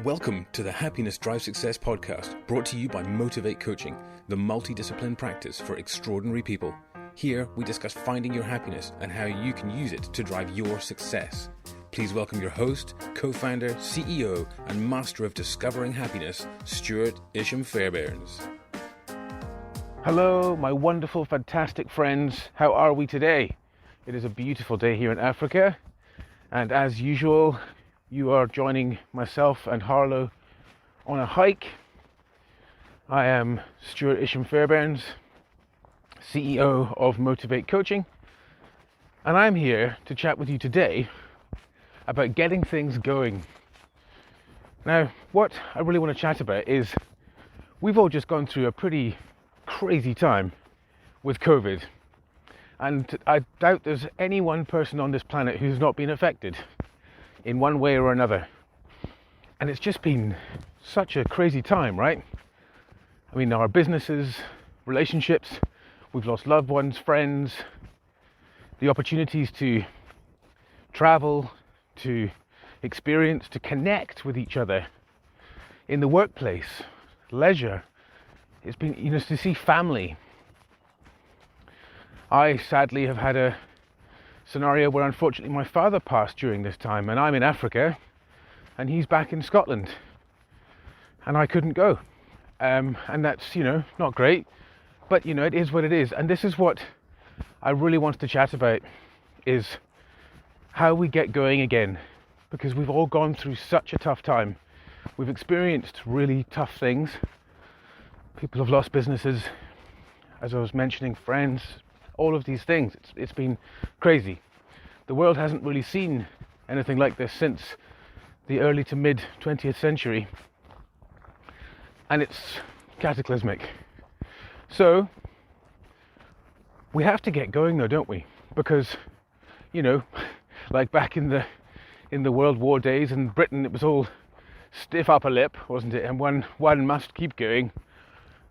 Welcome to the Happiness Drive Success podcast, brought to you by Motivate Coaching, the multidiscipline practice for extraordinary people. Here, we discuss finding your happiness and how you can use it to drive your success. Please welcome your host, co-founder, CEO, and master of discovering happiness, Stuart Isham-Fairbairns. Hello, my wonderful, fantastic friends. How are we today? It is a beautiful day here in Africa, and as usual, you are joining myself and Harlow on a hike. I am Stuart Isham-Fairbairns, CEO of Motivate Coaching, and I'm here to chat with you today about getting things going. Now, what I really want to chat about is we've all just gone through a pretty crazy time with COVID, and I doubt there's any one person on this planet who's not been affected in one way or another. And it's just been such a crazy time, right? I mean, our businesses, relationships, we've lost loved ones, friends, the opportunities to travel, to experience, to connect with each other in the workplace, leisure. It's been, to see family. I sadly have had a scenario where unfortunately my father passed during this time, and I'm in Africa and he's back in Scotland and I couldn't go, and that's not great, but it is what it is. And this is what I really wanted to chat about, is how we get going again, because we've all gone through such a tough time. We've experienced really tough things. People have lost businesses, as I was mentioning, friends, all of these things. It's been crazy. The world hasn't really seen anything like this since the early to mid 20th century, and it's cataclysmic. So we have to get going though, don't we? Because like back in the World War days in Britain, it was all stiff upper lip, wasn't it? And one must keep going,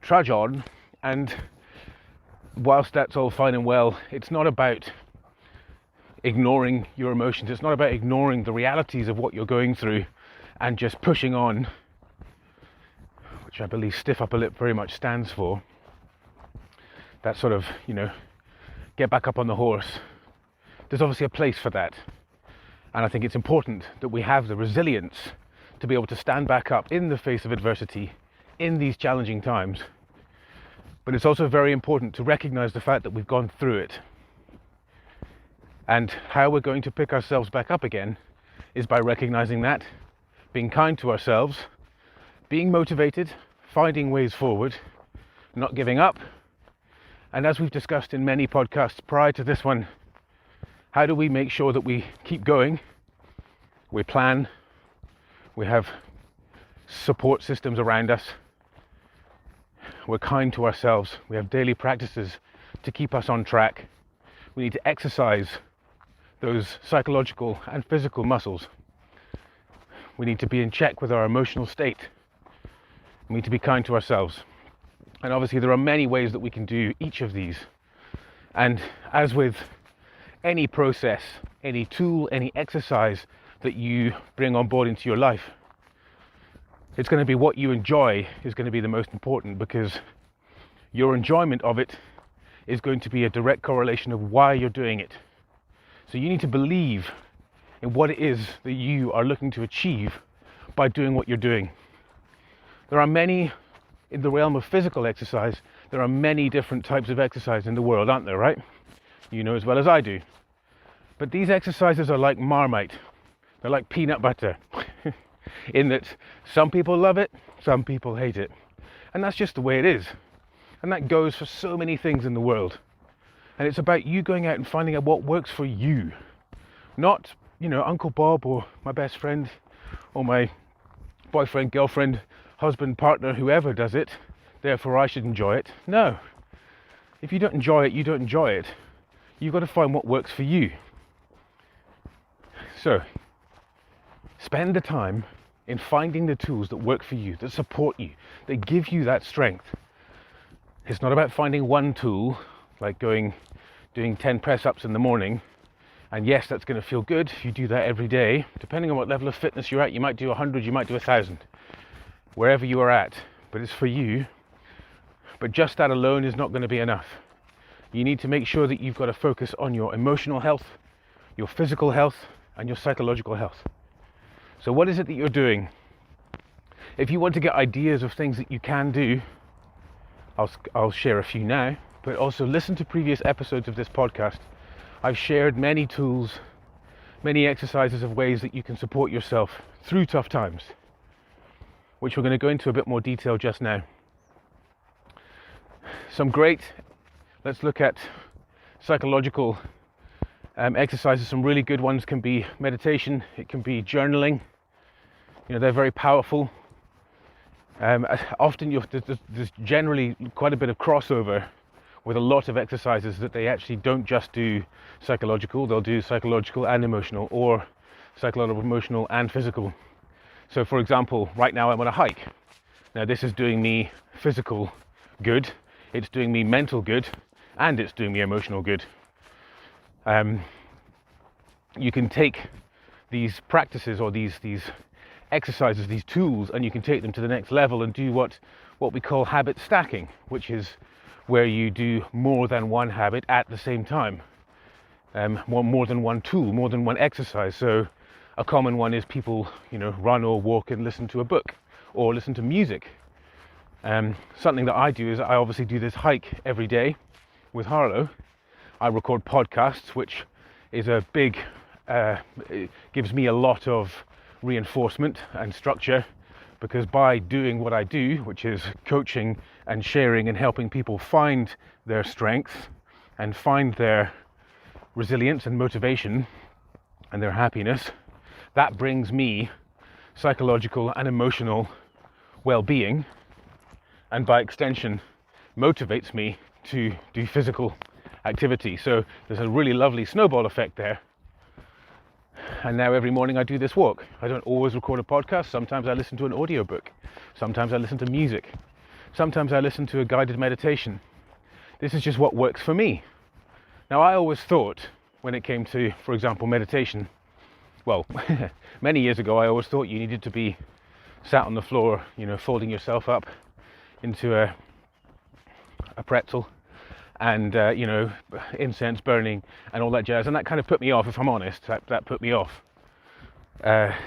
trudge on. And whilst that's all fine and well, it's not about ignoring your emotions. It's not about ignoring the realities of what you're going through and just pushing on, which I believe stiff upper lip very much stands for. That sort of, get back up on the horse. There's obviously a place for that. And I think it's important that we have the resilience to be able to stand back up in the face of adversity in these challenging times. But it's also very important to recognize the fact that we've gone through it. And how we're going to pick ourselves back up again is by recognizing that, being kind to ourselves, being motivated, finding ways forward, not giving up. And as we've discussed in many podcasts prior to this one, how do we make sure that we keep going? We plan, we have support systems around us, we're kind to ourselves, we have daily practices to keep us on track. We need to exercise those psychological and physical muscles. We need to be in check with our emotional state. We need to be kind to ourselves. And obviously there are many ways that we can do each of these. And as with any process, any tool, any exercise that you bring on board into your life, it's going to be what you enjoy is going to be the most important, because your enjoyment of it is going to be a direct correlation of why you're doing it. So you need to believe in what it is that you are looking to achieve by doing what you're doing. There are many, in the realm of physical exercise, there are many different types of exercise in the world, aren't there, right? You know as well as I do. But these exercises are like Marmite. They're like peanut butter. In that some people love it, some people hate it. And that's just the way it is. And that goes for so many things in the world. And it's about you going out and finding out what works for you. Not, Uncle Bob or my best friend or my boyfriend, girlfriend, husband, partner, whoever does it, therefore I should enjoy it. No. If you don't enjoy it, you don't enjoy it. You've got to find what works for you. So, spend the time in finding the tools that work for you, that support you, that give you that strength. It's not about finding one tool, like doing 10 press-ups in the morning And yes, that's going to feel good if you do that every day. Depending on what level of fitness you're at, you might do 100, you might do 1,000, wherever you are at. But it's for you. But just that alone is not going to be enough. You need to make sure that you've got to focus on your emotional health, your physical health, and your psychological health. So what is it that you're doing? If you want to get ideas of things that you can do, I'll share a few now, but also listen to previous episodes of this podcast. I've shared many tools, many exercises of ways that you can support yourself through tough times, which we're going to go into a bit more detail just now. Let's look at psychological exercises. Some really good ones can be meditation, it can be journaling. They're very powerful. Often there's generally quite a bit of crossover with a lot of exercises that they actually don't just do psychological, they'll do psychological and emotional, or psychological, emotional and physical. So for example, right now I'm on a hike. Now this is doing me physical good, it's doing me mental good, and it's doing me emotional good. You can take these practices or these exercises, these tools, and you can take them to the next level and do what we call habit stacking, which is where you do more than one habit at the same time. More than one tool, more than one exercise. So a common one is people, run or walk and listen to a book or listen to music. Something that I do is I obviously do this hike every day with Harlow. I record podcasts, which is a big, it gives me a lot of reinforcement and structure, because by doing what I do, which is coaching and sharing and helping people find their strengths and find their resilience and motivation and their happiness, that brings me psychological and emotional well-being, and by extension motivates me to do physical activity. So there's a really lovely snowball effect there. And now every morning I do this walk. I don't always record a podcast. Sometimes I listen to an audiobook. Sometimes I listen to music. Sometimes I listen to a guided meditation. This is just what works for me. Now I always thought, when it came to, for example, meditation, well, many years ago I always thought you needed to be sat on the floor, folding yourself up into a pretzel, and incense burning and all that jazz, and that kind of put me off, if I'm honest. That put me off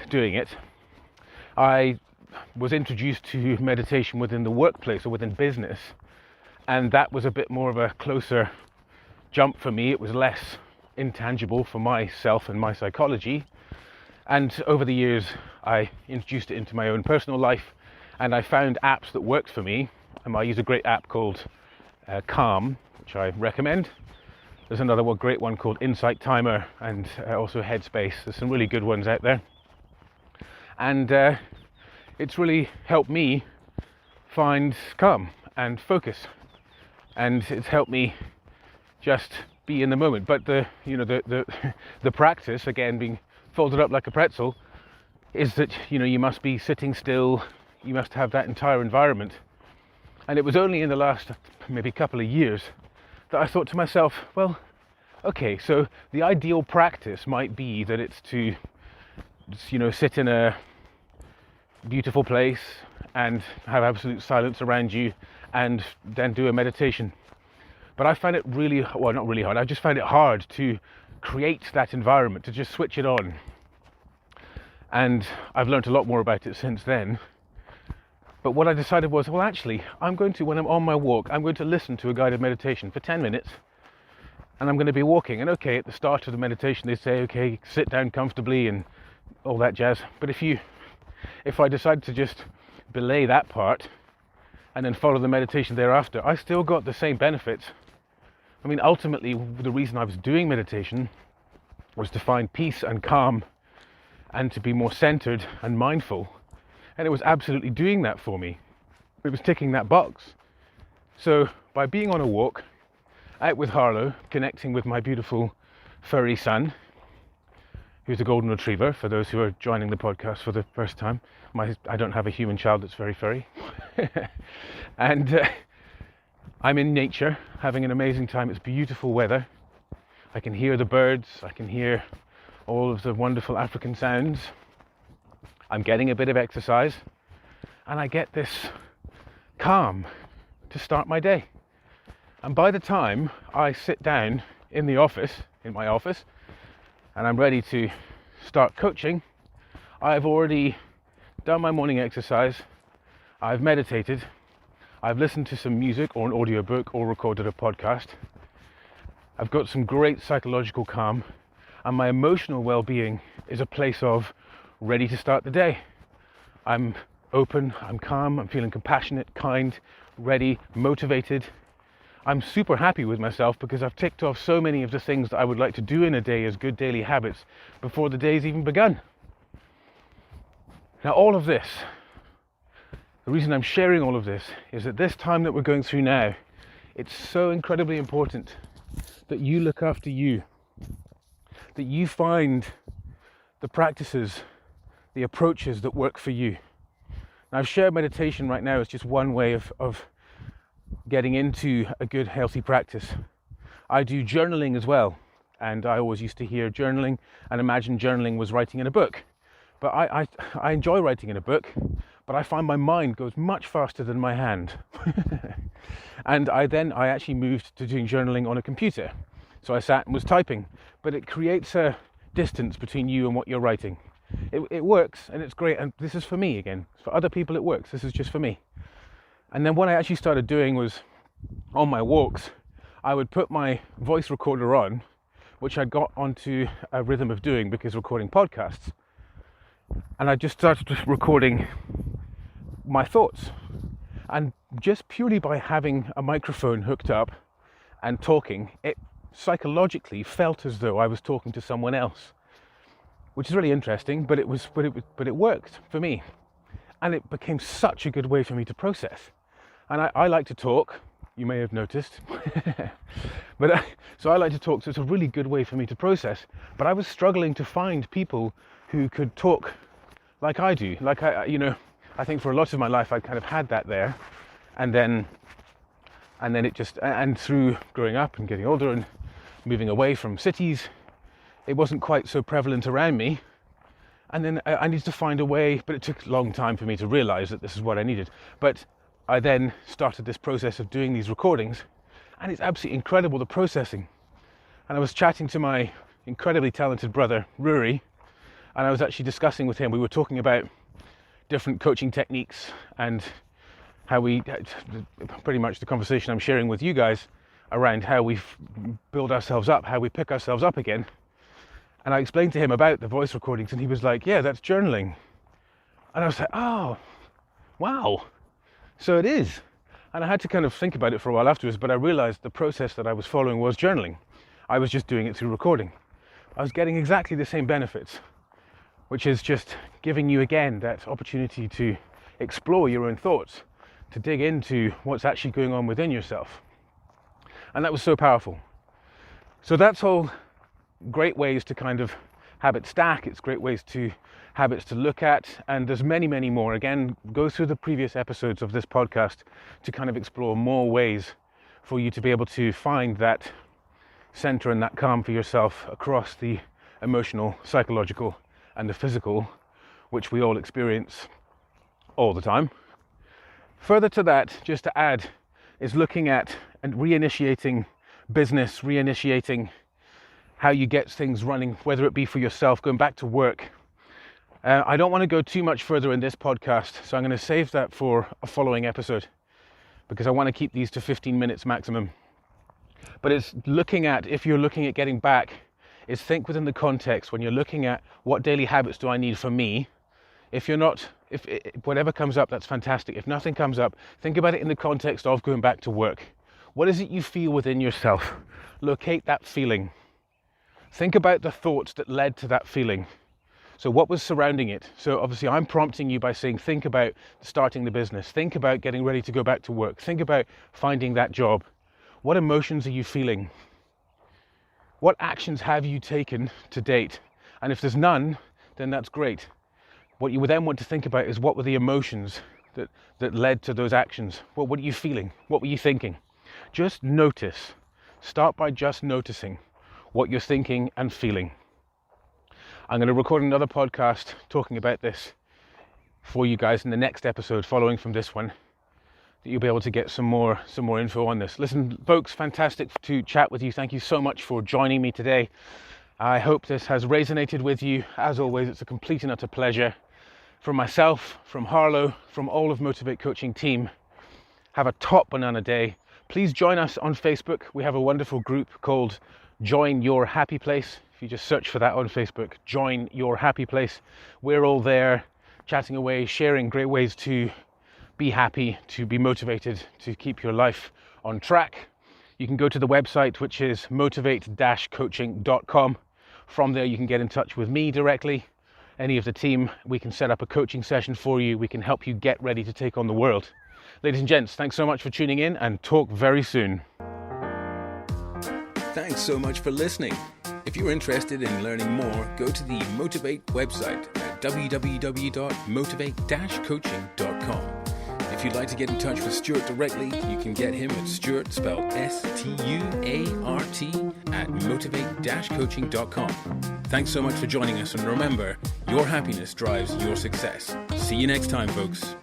doing it. I was introduced to meditation within the workplace or within business, and that was a bit more of a closer jump for me. It was less intangible for myself and my psychology, and over the years I introduced it into my own personal life, and I found apps that worked for me. I use a great app called Calm, which I recommend. There's another great one called Insight Timer, and also Headspace. There's some really good ones out there, and it's really helped me find calm and focus, and it's helped me just be in the moment. But the practice, again, being folded up like a pretzel, is that you must be sitting still. You must have that entire environment. And it was only in the last maybe couple of years that I thought to myself, well, okay, so the ideal practice might be that it's to, sit in a beautiful place and have absolute silence around you and then do a meditation. But I find it really, well, not really hard, I just find it hard to create that environment, to just switch it on. And I've learned a lot more about it since then. But what I decided was, well, actually, when I'm on my walk, I'm going to listen to a guided meditation for 10 minutes, and I'm going to be walking. And okay, at the start of the meditation, they say, okay, sit down comfortably and all that jazz. But if I decide to just belay that part and then follow the meditation thereafter, I still got the same benefits. I mean, ultimately, the reason I was doing meditation was to find peace and calm and to be more centered and mindful. And it was absolutely doing that for me. It was ticking that box. So by being on a walk, out with Harlow, connecting with my beautiful furry son, who's a golden retriever, for those who are joining the podcast for the first time. I don't have a human child that's very furry. And I'm in nature, having an amazing time. It's beautiful weather. I can hear the birds, I can hear all of the wonderful African sounds. I'm getting a bit of exercise, and I get this calm to start my day. And by the time I sit down in my office, and I'm ready to start coaching, I've already done my morning exercise, I've meditated, I've listened to some music or an audiobook or recorded a podcast. I've got some great psychological calm, and my emotional well-being is a place of ready to start the day. I'm open, I'm calm, I'm feeling compassionate, kind, ready, motivated. I'm super happy with myself because I've ticked off so many of the things that I would like to do in a day as good daily habits before the day's even begun. Now, all of this, the reason I'm sharing all of this is that this time that we're going through now, it's so incredibly important that you look after you, that you find the practices, the approaches that work for you. Now, I've shared meditation right now as just one way of getting into a good, healthy practice. I do journaling as well, and I always used to hear journaling and imagine journaling was writing in a book. But I enjoy writing in a book, but I find my mind goes much faster than my hand. And I actually moved to doing journaling on a computer. So I sat and was typing, but it creates a distance between you and what you're writing. It works, and it's great, and this is for me again. For other people it works, this is just for me. And then what I actually started doing was, on my walks, I would put my voice recorder on, which I got onto a rhythm of doing because recording podcasts. And I just started recording my thoughts. And just purely by having a microphone hooked up and talking, it psychologically felt as though I was talking to someone else, which is really interesting, but it worked for me. And it became such a good way for me to process. And I like to talk, you may have noticed. So I like to talk, so it's a really good way for me to process. But I was struggling to find people who could talk like I do. Like I think for a lot of my life I kind of had that there, and then it just, and through growing up and getting older and moving away from cities, it wasn't quite so prevalent around me. And then I needed to find a way, but it took a long time for me to realize that this is what I needed. But I then started this process of doing these recordings, and it's absolutely incredible, the processing. And I was chatting to my incredibly talented brother, Rory, and I was actually discussing with him, we were talking about different coaching techniques and how we, pretty much the conversation I'm sharing with you guys around how we build ourselves up, how we pick ourselves up again. And I explained to him about the voice recordings, and he was like, yeah, that's journaling. And I was like, oh, wow. So it is. And I had to kind of think about it for a while afterwards, but I realized the process that I was following was journaling. I was just doing it through recording. I was getting exactly the same benefits, which is just giving you again that opportunity to explore your own thoughts, to dig into what's actually going on within yourself. And that was so powerful. So that's all great ways to kind of habit stack. It's great ways to habits to look at, and there's many, many more. Again, go through the previous episodes of this podcast to kind of explore more ways for you to be able to find that center and that calm for yourself across the emotional, psychological, and the physical, which we all experience all the time. Further to that, just to add, is looking at and reinitiating business, reinitiating how you get things running, whether it be for yourself, going back to work. I don't want to go too much further in this podcast, so I'm going to save that for a following episode because I want to keep these to 15 minutes maximum. But it's looking at, if you're looking at getting back, is think within the context when you're looking at what daily habits do I need for me. If whatever comes up, that's fantastic. If nothing comes up, think about it in the context of going back to work. What is it you feel within yourself? Locate that feeling. Think about the thoughts that led to that feeling. So what was surrounding it? So obviously I'm prompting you by saying, think about starting the business. Think about getting ready to go back to work. Think about finding that job. What emotions are you feeling? What actions have you taken to date? And if there's none, then that's great. What you would then want to think about is what were the emotions that led to those actions? What are you feeling? What were you thinking? Just notice. Start by just noticing. what you're thinking and feeling. I'm going to record another podcast talking about this for you guys in the next episode following from this one, that you'll be able to get some more info on this. Listen, folks, fantastic to chat with you. Thank you so much for joining me today. I hope this has resonated with you. As always, it's a complete and utter pleasure. From myself, from Harlow, from all of Motivate Coaching team, have a top banana day. Please join us on Facebook. We have a wonderful group called Join Your Happy Place. If you just search for that on Facebook, Join Your Happy Place. We're all there chatting away, sharing great ways to be happy, to be motivated, to keep your life on track. You can go to the website, which is motivate-coaching.com. From there, you can get in touch with me directly, any of the team. We can set up a coaching session for you. We can help you get ready to take on the world. Ladies and gents, thanks so much for tuning in, and talk very soon. Thanks so much for listening. If you're interested in learning more, go to the Motivate website at www.motivate-coaching.com. If you'd like to get in touch with Stuart directly, you can get him at Stuart, spelled Stuart, at motivate-coaching.com. Thanks so much for joining us, and remember, your happiness drives your success. See you next time, folks.